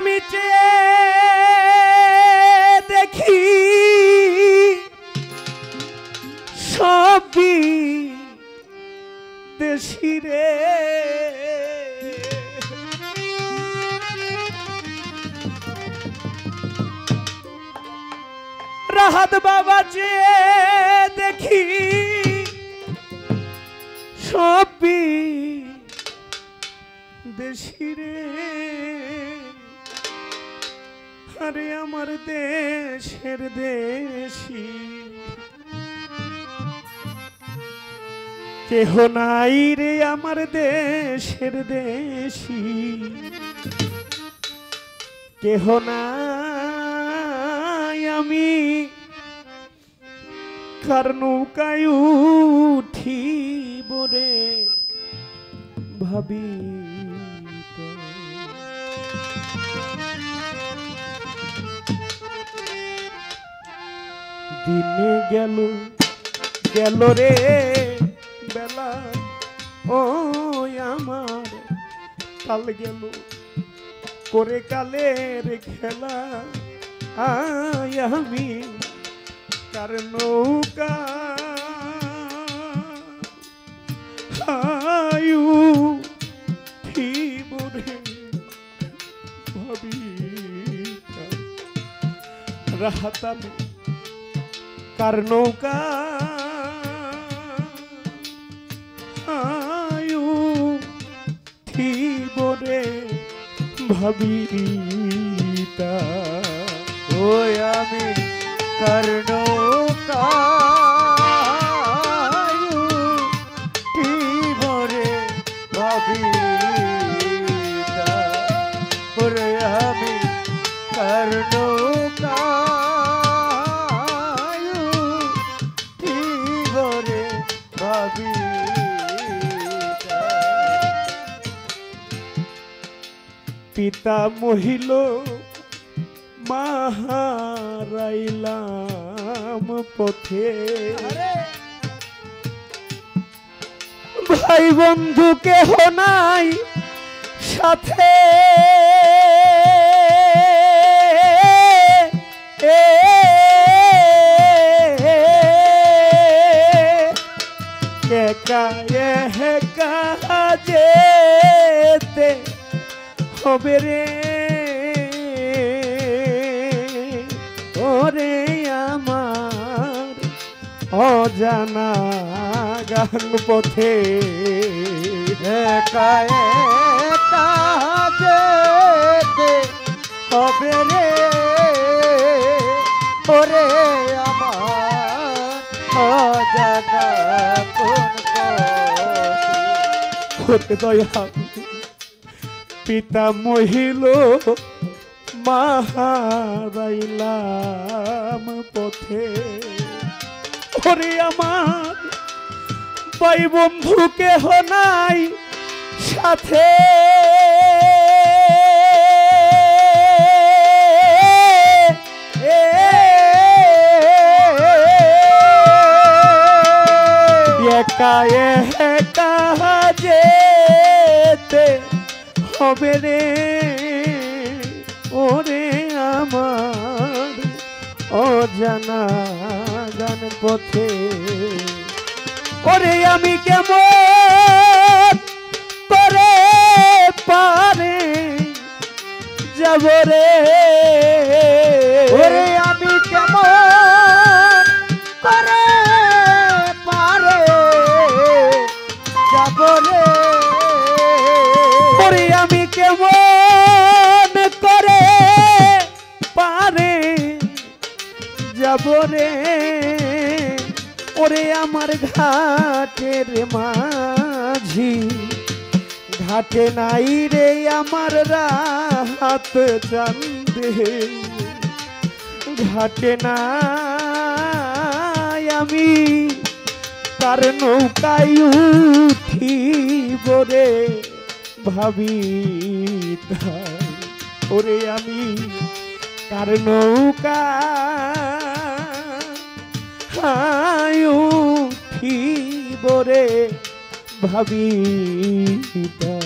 আমি চেয়ে দেখি সবই দেশি রে, রাহাত বাবা চেয়ে দেখি সবই দেশি রে। আরে আমার দেশের দেশি কেহ নাই রে, আমার দেশের দেশি কেহ নাই। আমি কার নৌকায় উঠিব রে ভাবি তো। দিনে গেল গেল রে বেলা, ও আমার কাল গেল করে কালের খেলা। আয় আমি কার নৌকা আয়ু ঠিবরে ভাবি রাহাত আমি কার নৌকা আয়ু ঠিবরে ভাবিতা। ওই আমি কার নৌকা ঠিবরে ভাবিতা। ওরে আমি কার নৌকা ঠিবরে ভাবিতা। পিতা মহিল মাহারাইলাম পথে, ভাই বন্ধু কেহ নাই সাথে। একা একা যেতে হবে রে, ওরে আমার অজানা গান পথে। একা একা যেতে হবে রে, ওরে আমার অজানা কোন পথে। দয়া পিতা মহিল মাহারাইলাম পথে, ওরে আমার ভাই বন্ধু কেহ নাই সাথে। একা একা যেতে হবে রে, ওরে আমার অজানা গান পথে। ওরে আমি কেমন করে পারে যাব রে, ওরে আমি কেমন করে পারে যাব রে। ওরে আমি কেমন করে পারে যাব রে, ওরে আমার ঘাটের মাঝি ঘাটে নাই রে আমার রাহাত চান্দে। ঘাটে নাই আমি তার নৌকায় উঠিব রে ভাবি তাই। ওরে আমি তার নৌকা উঠিব রে ভাবি তাই।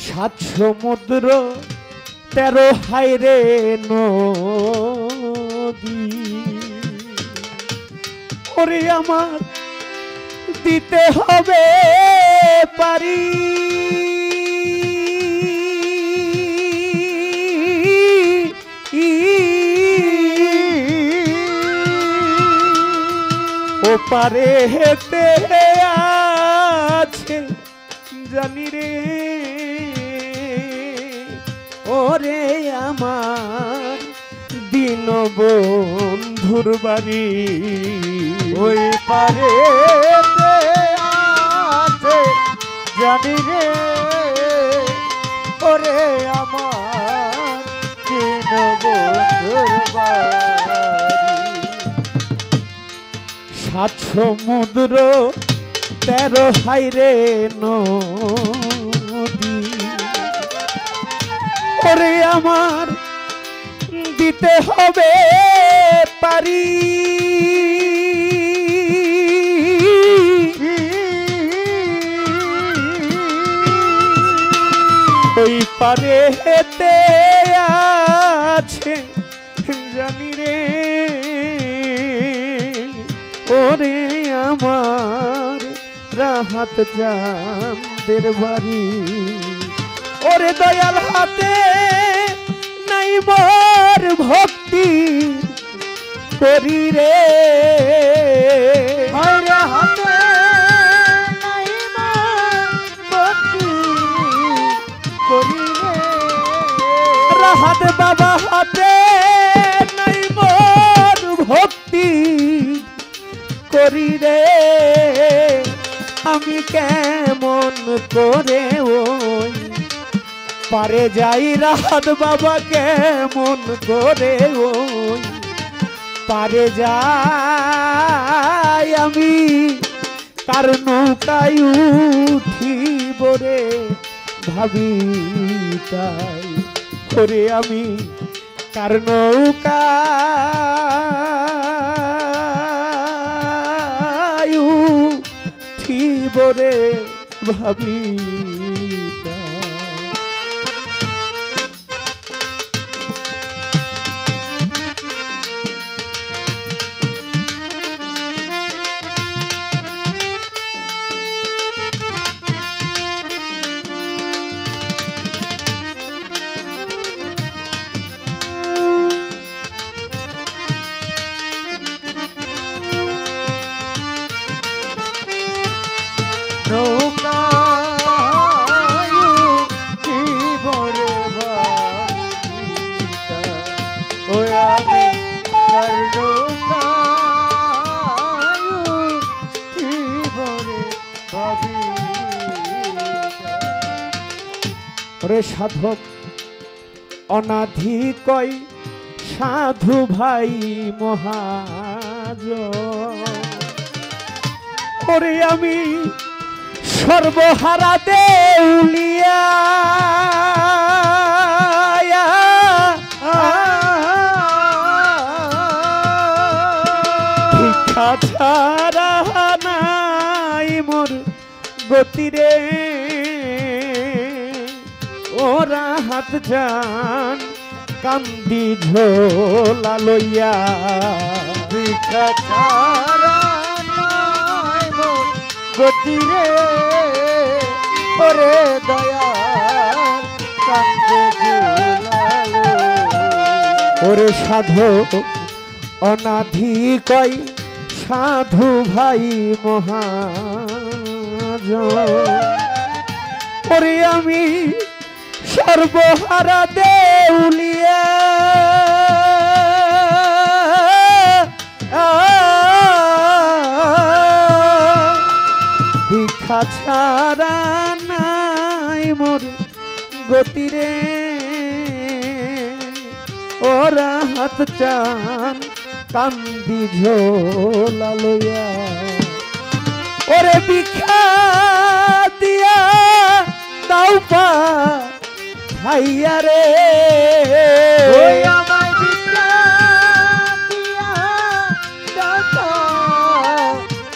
সাত সমুদ্র 13 হাইরে নদী ওরে আমার দিতে হবে পারি ও পারে হেতে আছে জানি রে ওরে আমার দিন বন্ধুর বাড়ি ওই পারে আছে জানি রে ওরে আমার দিন বন্ধুর বাড়ি সাত সমুদ্র 13 হাইরে নদী ওরে আমার দিতে হবে পারি ওই পারে হেতে আছে জানি রে ওরে আমার রাহাত চাঁদের বাড়ি ওরে দয়াল হাতে নাই মোর ভক্তি করি রে আরে হাতে নাই ভক্তি করি রে রাহাত বাবা হাতে নাই মোর ভক্তি করি রে আমি কেমন করে ওই পারে যাই রাহাত বাবা কেমন করে ওই পারে যাই আমি কার নৌকায় উঠিব রে ভাবি তাই করে আমি কার নৌকায় উঠিব রে ভাবি তাই ওরে সাধক অনাধিকয় সাধু ভাই মহাজ ওরে আমি সর্বহারা দেউলিয়া ভিক্ষা ছাড়া নাই মোর গতিরে ওরা হাত যান কান্দি ঝোলা লইয়া ভিক্ষা ছাড়া নাই মোর গতিরে ওরে দয়াল কান্দে ঝোলালো ওরে সাধু অনাধিকয় সাধু ভাই মহাজ ওরে আমি সর্বহারা দেউলিয়া ভিক্ষা ছাড়া নাই মোর গতিরে ওরা হাত চান কান্দি ঝোলা লইয়া ওরে ভিক্ষা দিয়া দাও পা ভাইয়া রে ওই আমায় ভিক্ষা দিয়া দাও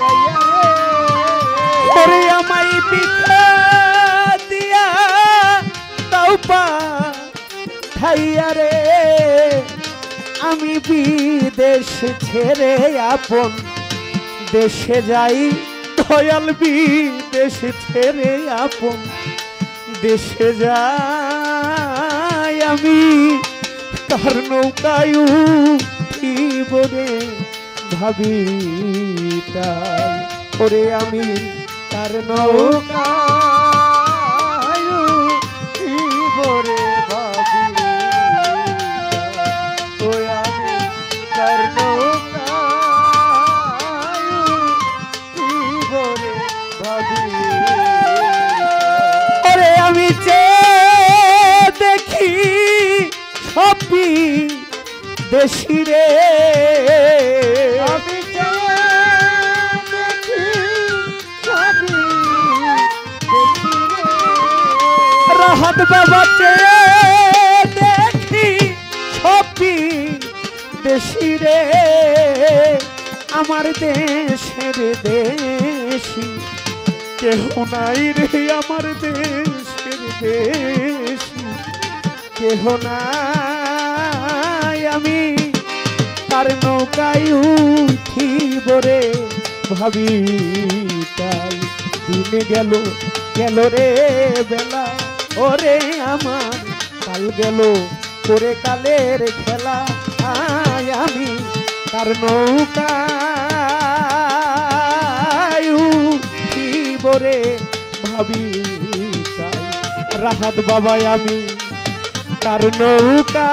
ভাইয়া রে ওরে আমায় ভিক্ষা দিয়া পাইয়া রে আমি বিদেশ ছেড়ে আপন দেশে যাই দয়াল বিদেশ ছেড়ে আপন দেশে যাই আমি কার নৌকায় উঠিব রে ভাবি তাই ওরে আমি কার নৌকা ভরে ভাবি ওই আমি ভরে ভাবি ওরে আমি যে দেখি সবই দেশি রে আমি দেখি সবই দেখি রাহাত বাবা চে দেখি সবই দেশি রে আমার দেশের দেশি কেহ নাই রে আমার দেশের দেশি কেহ নাই আমি তার নৌকায় উঠিব রে ভাবি তাই দিনে গেল গেল রে বেলা ওরে আমার কাল গেল করে কালের খেলা আয় আমি তার নৌকায় উঠিব রে ভাবি তাই রাহাত বাবা আমি তার নৌকা